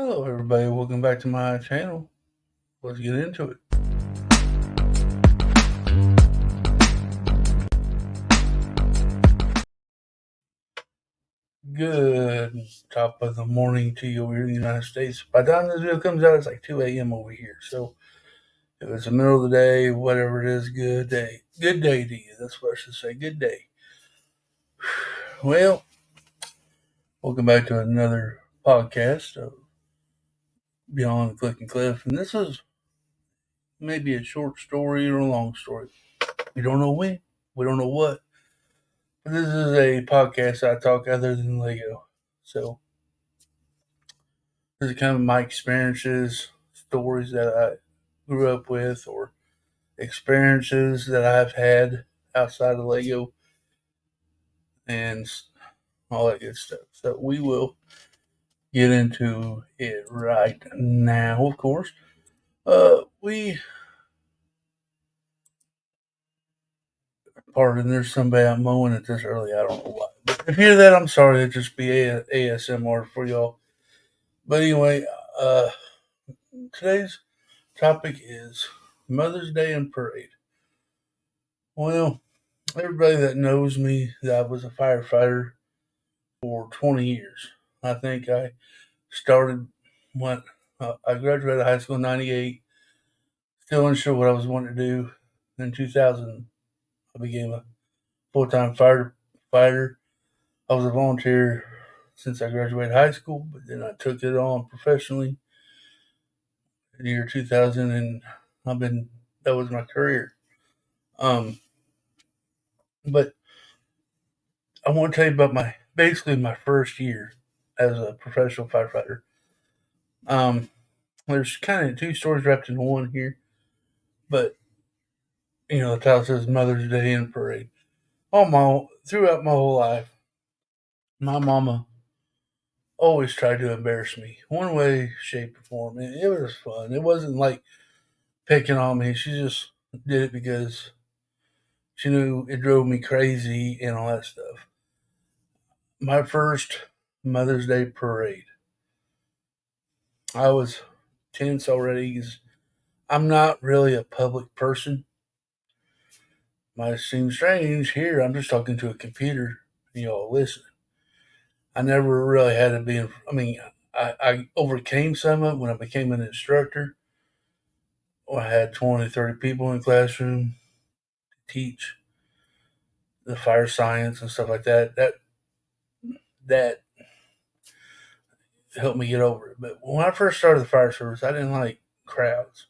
Hello, everybody. Welcome back to my channel. Let's get into it. Good top of the morning to you here in the United States. By the time this video comes out, it's like 2 a.m. over here. So if it's the middle of the day, whatever it is, good day. Good day to you. That's what I should say. Good day. Well, welcome back to another podcast of Beyond Click and Cliff. And this is maybe a short story or a long story. We don't know when. We don't know what. But this is a podcast I talk other than Lego. So these are kind of my experiences, stories that I grew up with, or experiences that I've had outside of Lego and all that good stuff. So we will get into it right now, of course. Pardon, there's somebody out mowing it this early. I don't know why. But if you hear that, I'm sorry. It'll just be ASMR for y'all. But anyway, today's topic is Mother's Day and Parade. Well, everybody that knows me, that I was a firefighter for 20 years. I think I started when I graduated high school in 98, still unsure what I was wanting to do. In 2000, I became a full time firefighter. I was a volunteer since I graduated high school, but then I took it on professionally in the year 2000, and that was my career. Um, but I want to tell you about basically my first year as a professional firefighter. Um, there's kind of two stories wrapped in one here, but the title says Mother's Day and Parade. Throughout my whole life, my mama always tried to embarrass me, one way, shape, or form. And it was fun. It wasn't like picking on me. She just did it because she knew it drove me crazy and all that stuff. My first Mother's Day parade, I was tense already because I'm not really a public person. Might seem strange here. I'm just talking to a computer and y'all listen. I never really had to be in. I mean, I overcame some of it when I became an instructor. I had 20, 30 people in the classroom to teach the fire science and stuff like that. That helped me get over it. But when I first started the fire service, I didn't like crowds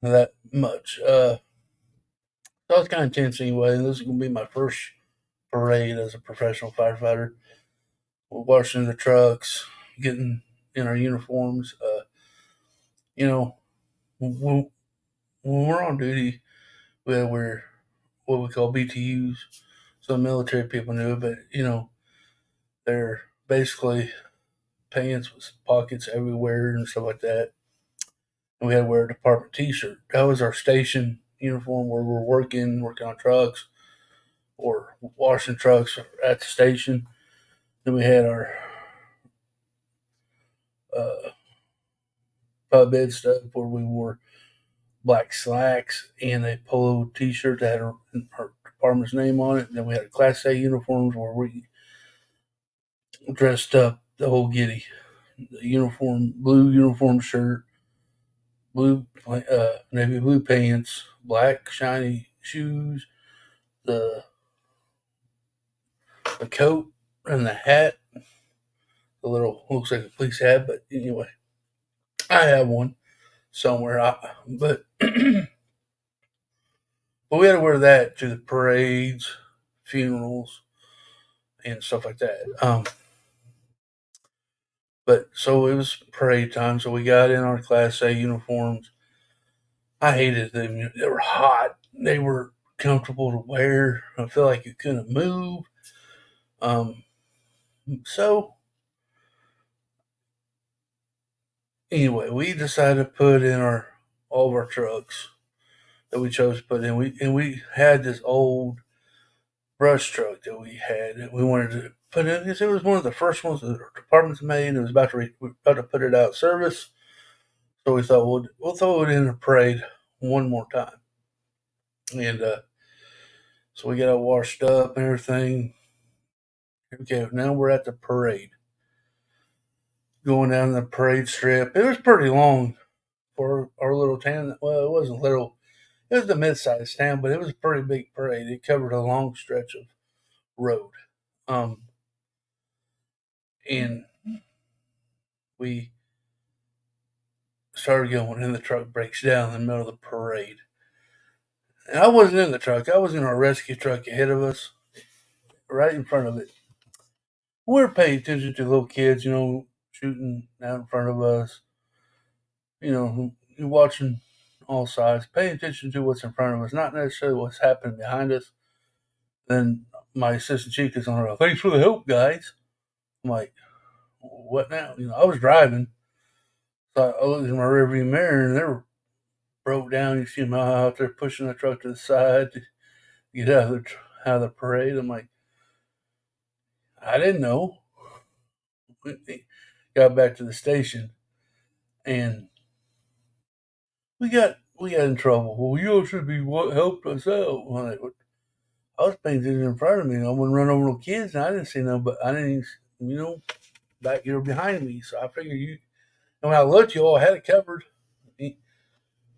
that much. So I was kind of tense anyway. And this is going to be my first parade as a professional firefighter. We're washing the trucks, getting in our uniforms. You know, when, when we're on duty, we're what we call BTUs. Some military people knew it, but they're basically pants with pockets everywhere and stuff like that. And we had to wear a department T-shirt. That was our station uniform where we're working on trucks or washing trucks at the station. Then we had our uh, pub ed stuff where we wore black slacks and a polo T-shirt that had our department's name on it. And then we had a Class A uniforms where we dressed up the whole giddy. The uniform, blue uniform shirt, blue navy blue pants, black shiny shoes, the the coat and the hat. The little looks like a police hat, but anyway, I have one somewhere. But we had to wear that to the parades, funerals, and stuff like that. But so it was parade time, so we got in our Class A uniforms. I hated them. They were hot. They were comfortable to wear. I felt like you couldn't move. Um, so anyway, we decided to put in our all of our trucks that we chose to put in. We had this old brush truck that we had. We wanted to But it was one of the first ones the department's made. It was we were about to put it out of service, so we thought we'll throw it in a parade one more time. And so we got it washed up and everything. Okay, now we're at the parade, going down the parade strip. It was pretty long for our little town. Well, it wasn't little. It was a mid-sized town, but it was a pretty big parade. It covered a long stretch of road. Um, and we started going, and the truck breaks down in the middle of the parade. And I wasn't in the truck. I was in our rescue truck ahead of us, right in front of it. We were paying attention to little kids, shooting out in front of us, watching all sides, paying attention to what's in front of us, not necessarily what's happening behind us. Then my assistant chief gets on her, thanks for the help, guys. I'm like, what now? I was driving. So I looked in my rearview mirror and they were broke down. You see them out there pushing the truck to the side to get out of the parade. I'm like, I didn't know. We got back to the station and we got in trouble. Well, you should be what helped us out. I'm like, I was paying attention in front of me. I wouldn't run over no kids, and I didn't see no. But I didn't, back here behind me. So I figured when I looked, you all had it covered.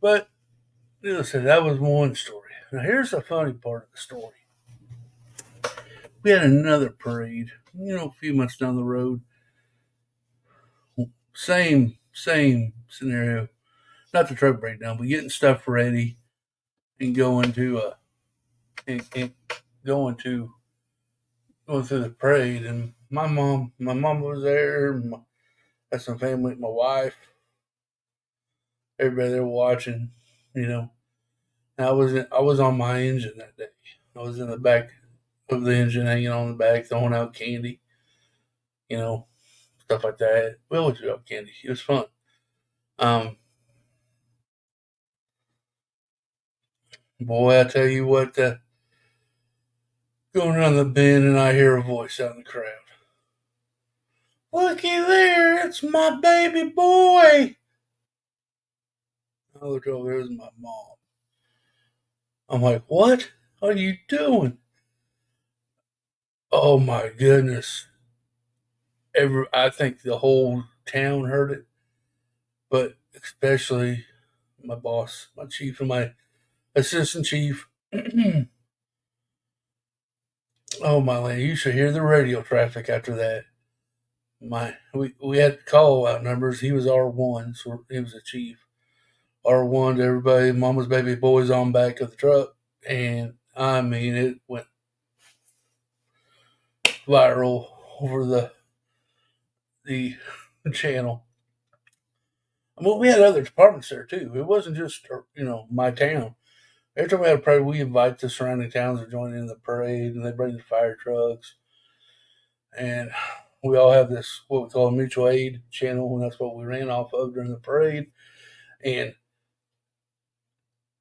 But listen, that was one story. Now here's the funny part of the story. We had another parade, a few months down the road. Same scenario. Not the truck breakdown, but getting stuff ready and going to and going through the parade. And my mom was there. Had some family, my wife, everybody there watching. You know, and I was on my engine that day. I was in the back of the engine, hanging on the back, throwing out candy. You know, stuff like that. We always threw out candy. It was fun. Um, Boy, I tell you what, going around the bend and I hear a voice out in the crowd. Looky there, it's my baby boy. I look over, there's my mom. I'm like, what are you doing? Oh my goodness. I think the whole town heard it, but especially my boss, my chief, and my assistant chief. Oh my land, you should hear the radio traffic after that. We had call out numbers. He was R1, so he was a chief. R1 to everybody, mama's baby boys on back of the truck, and I mean it went viral over the channel. Well, we had other departments there too. It wasn't just my town. Every time we had a parade, we invite the surrounding towns to join in the parade, and they bring the fire trucks, and we all have this what we call a mutual aid channel, and that's what we ran off of during the parade. And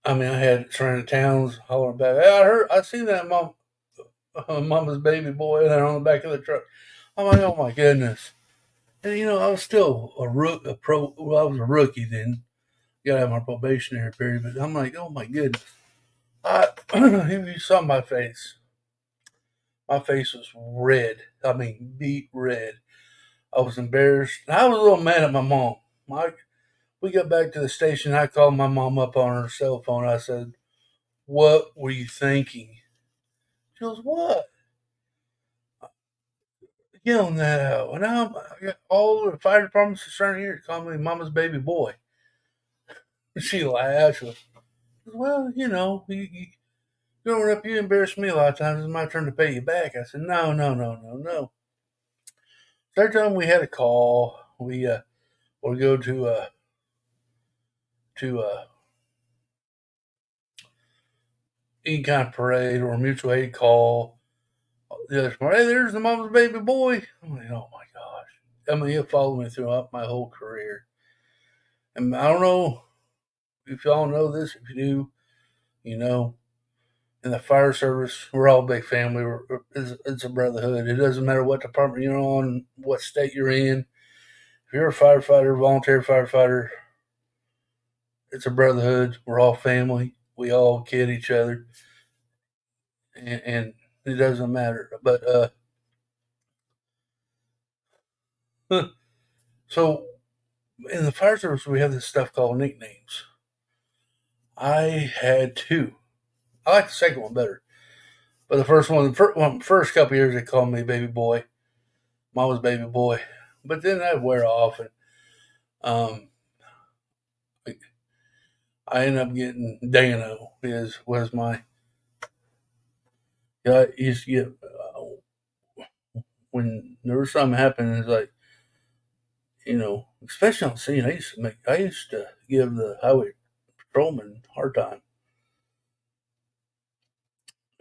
I mean, I had surrounding towns hollering back, "Hey, I seen that mama's baby boy there on the back of the truck." I'm like, "Oh my goodness!" And I was still well, I was a rookie then. You gotta have my probationary period, but I'm like, "Oh my goodness!" If you saw my face was red. I mean, beet red. I was embarrassed. I was a little mad at my mom. We got back to the station. I called my mom up on her cell phone. I said, "What were you thinking?" She goes, "What?" Yelling that out. And now I got all the fire departments starting here to call me Mama's baby boy. She laughed. She goes, "Well, growing up, you embarrassed me a lot of times. It's my turn to pay you back." I said, "No, no, no, no, no." So every time we had a call, we would go to any kind of parade or mutual aid call. The other morning, "Hey, there's the Mama's baby boy." I'm like, "Oh my gosh!" I mean, he'll follow me throughout my whole career. And I don't know if y'all know this. If you do, you know. in the fire service, we're all a big family. It's a brotherhood. It doesn't matter what department you're on, what state you're in. If you're a firefighter, volunteer firefighter, it's a brotherhood. We're all family. We all kid each other, and it doesn't matter. But so in the fire service, we have this stuff called nicknames. I had two. I like the second one better, but the first couple years, they called me Baby Boy. Mama's Baby Boy, but then that wear off, and um, I ended up getting Dano. Is was my I used to get when there was something happening. It's like especially on scene. I used to give the highway patrolman a hard time,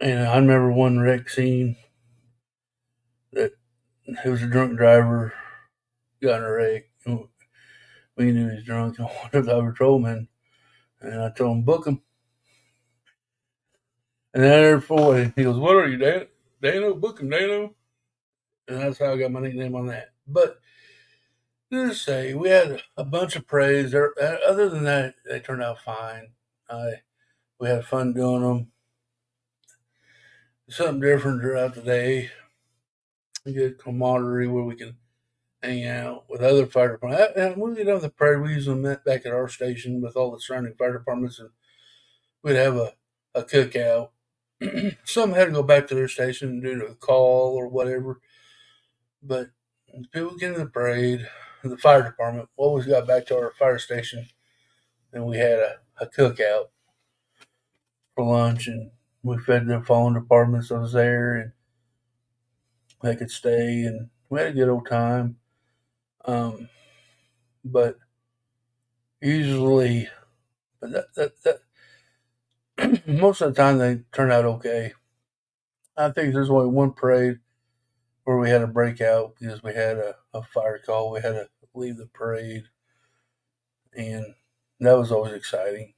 and I remember one wreck scene that it was a drunk driver got in a wreck. We knew he was drunk. And I wanted the highway patrolman, and I told him book him. And then therefore he goes, "What are you, Dan? Dano? Book him, Dano." And that's how I got my nickname on that. But just say we had a bunch of praise. Other than that, they turned out fine. We had fun doing them. Something different throughout the day. We get camaraderie where we can hang out with other fire departments. And when we get on the parade, we usually met back at our station with all the surrounding fire departments, and we'd have a cookout. Some had to go back to their station due to a call or whatever, but people get in the parade. The fire department always got back to our fire station, and we had a cookout for lunch, and we fed the following departments that was there, and they could stay, and we had a good old time. Um, but usually, but most of the time they turn out okay. I think there's only one parade where we had a breakout because we had a fire call. We had to leave the parade, and that was always exciting.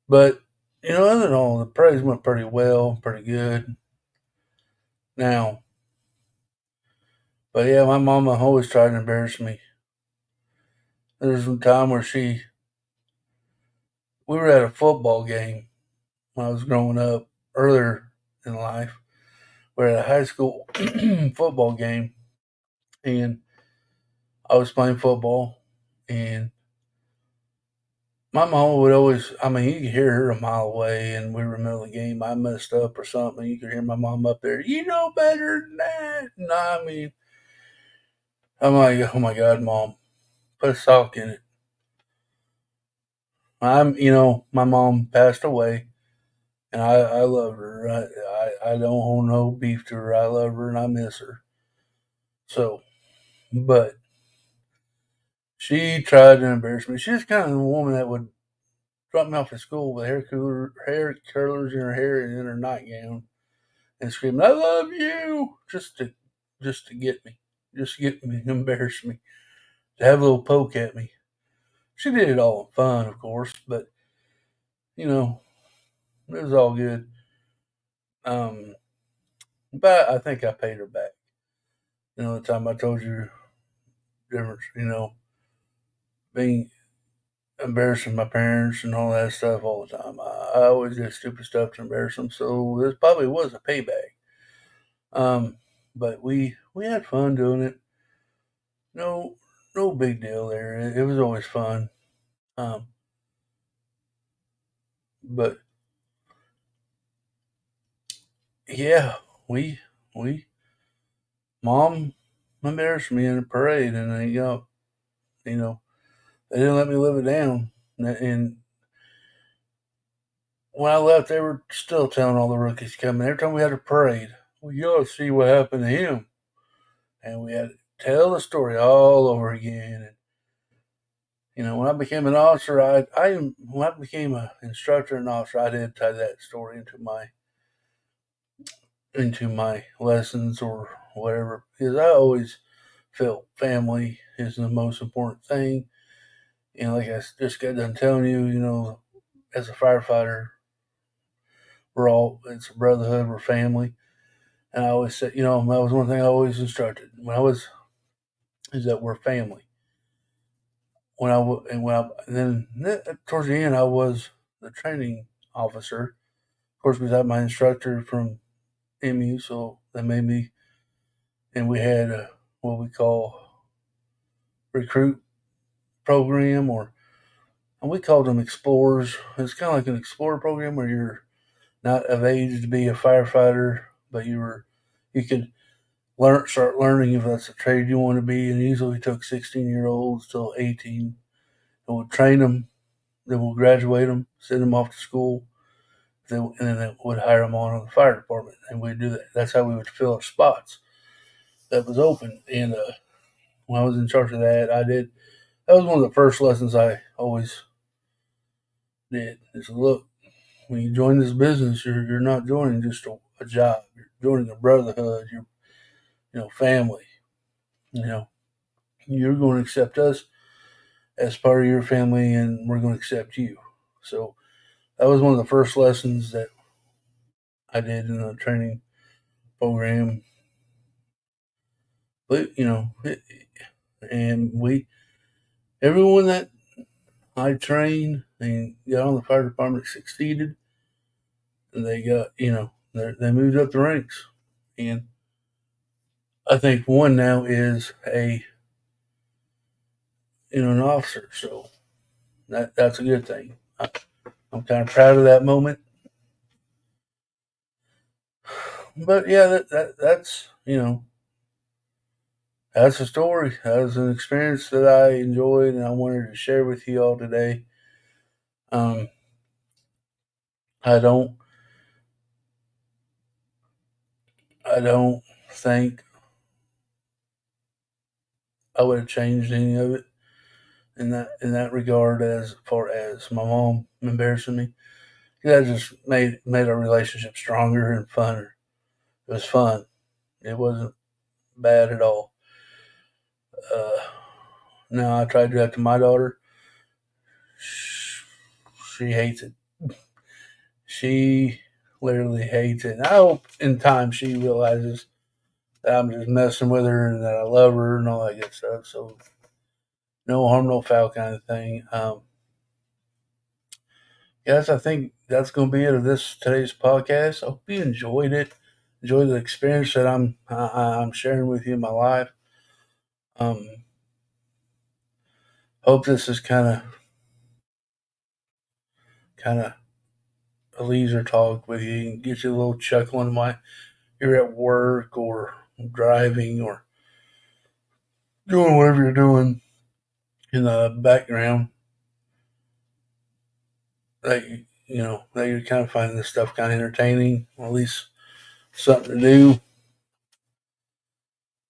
But other than all, the parades went pretty well, pretty good. Now, but yeah, my mama always tried to embarrass me. There's some time where we were at a football game when I was growing up earlier in life. We are at a high school football game, and I was playing football, and my mom would always, I mean, you could hear her a mile away, and we were in the middle of the game. I messed up or something. You could hear my mom up there, you know better than that. No, I mean, I'm like, oh my God, mom, put a sock in it. My mom passed away, and I love her. I don't hold no beef to her. I love her, and I miss her. So, but she tried to embarrass me. She's kind of the woman that would drop me off at school with hair curlers in her hair and in her nightgown and screaming, "I love you!" just to get me, just to get me, embarrass me, to have a little poke at me. She did it all in fun, of course, but you know, it was all good. Um, but I think I paid her back. The time I told you the difference, being embarrassing my parents and all that stuff all the time. I always did stupid stuff to embarrass them, so this probably was a payback. Um, but we had fun doing it. No, no big deal there. It was always fun. Um, but yeah, we we mom embarrassed me in a parade, and you know they didn't let me live it down. And when I left, they were still telling all the rookies coming. Every time we had a parade, well, you ought to see what happened to him, and we had to tell the story all over again. And when I became an officer, when I became an instructor and officer, I did tie that story into my lessons or whatever, because I always felt family is the most important thing. Like I just got done telling you, as a firefighter, it's a brotherhood, we're family. And I always said, that was one thing I always instructed is that we're family. And then towards the end, I was the training officer. Of course, we had my instructor from MU, so that made me, and we had what we call recruit program, and we called them explorers. It's kind of like an explorer program where you're not of age to be a firefighter, but you could start learning if that's a trade you want to be. And usually we took 16-year-olds till 18, and we'll train them. Then we'll graduate them, send them off to school, and then they would hire them on the fire department, and we'd do that. That's how we would fill our spots that was open. And when I was in charge of that, I did. That was one of the first lessons I always did. Is look, when you join this business, you're not joining just a job. You're joining a brotherhood. You're family. You know, you're going to accept us as part of your family, and we're going to accept you. So that was one of the first lessons that I did in the training program. But and everyone that I trained and got on the fire department succeeded, and they got they moved up the ranks, and I think one now is an officer. So that's a good thing. I'm kind of proud of that moment. But yeah, that's that's a story. That was an experience that I enjoyed, and I wanted to share with you all today. Um, I don't, I don't think I would have changed any of it in that regard. As far as my mom embarrassing me, that just made our relationship stronger and funner. It was fun. It wasn't bad at all. Uh, now I tried to do that to my daughter. She hates it. She literally hates it. And I hope in time she realizes that I'm just messing with her and that I love her and all that good stuff. So no harm, no foul kind of thing. Guys, I think that's going to be it of today's podcast. I hope you enjoyed it. Enjoyed the experience that I'm sharing with you in my life. Um, hope this is kind of a leisure talk with you and get you a little chuckle in while you're at work or driving or doing whatever you're doing in the background. That you're kind of finding this stuff kind of entertaining, or at least something to do.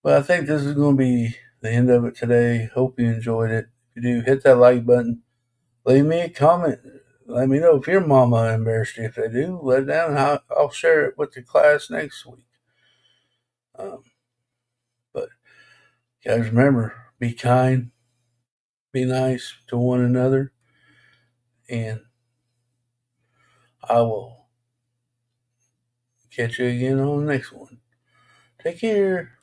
But I think this is going to be the end of it today. Hope you enjoyed it. If you do, hit that like button. Leave me a comment. Let me know if your mama embarrassed you. If they do, let it down and I'll share it with the class next week. But guys, remember, be kind, be nice to one another, and I will catch you again on the next one. Take care.